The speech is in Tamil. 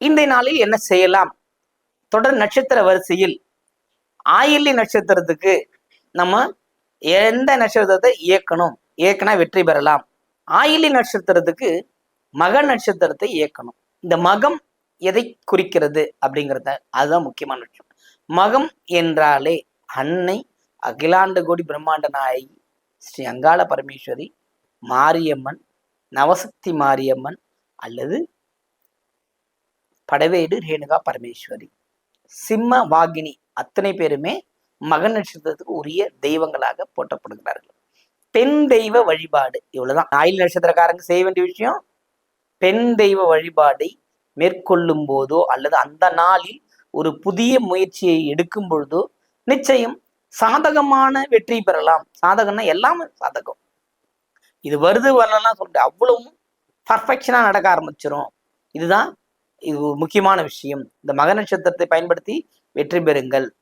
இன்றைய நாளில் என்ன செய்யலாம்? தொடர் நட்சத்திர வரிசையில் ஆயில்ய நட்சத்திரத்துக்கு நம்ம எந்த நட்சத்திரத்தை இயக்கணும், இயக்கினா வெற்றி பெறலாம். ஆயில்ய நட்சத்திரத்துக்கு மக நட்சத்திரத்தை இயக்கணும். இந்த மகம் எதை குறிக்கிறது அப்படிங்கிறத அதுதான் முக்கியமான விஷயம். மகம் என்றாலே அன்னை அகிலாண்ட கோடி பிரம்மாண்ட நாயகி ஸ்ரீ அங்காள பரமேஸ்வரி, மாரியம்மன், நவசக்தி மாரியம்மன் அல்லது படவேடு ரேணுகா பரமேஸ்வரி, சிம்ம வாகினி அத்தனை பேருமே மக நட்சத்திரத்துக்கு உரிய தெய்வங்களாக போற்றப்படுகிறார்கள். பெண் தெய்வ வழிபாடு இவ்வளவுதான் ஆயுள் நட்சத்திரக்காரங்க செய்ய வேண்டிய விஷயம். பெண் தெய்வ வழிபாடை மேற்கொள்ளும் போதோ அல்லது அந்த நாளில் ஒரு புதிய முயற்சியை எடுக்கும் பொழுதோ நிச்சயம் சாதகமான வெற்றி பெறலாம். சாதகம்னா எல்லாமே சாதகம். இது வருது வரலாம் சொல்லிட்டு அவ்வளவும் பர்ஃபெக்ஷனா நடக்க ஆரம்பிச்சிடும். இதுதான் இது முக்கியமான விஷயம். இந்த மக நட்சத்திரத்தை பயன்படுத்தி வெற்றி பெறுங்கள்.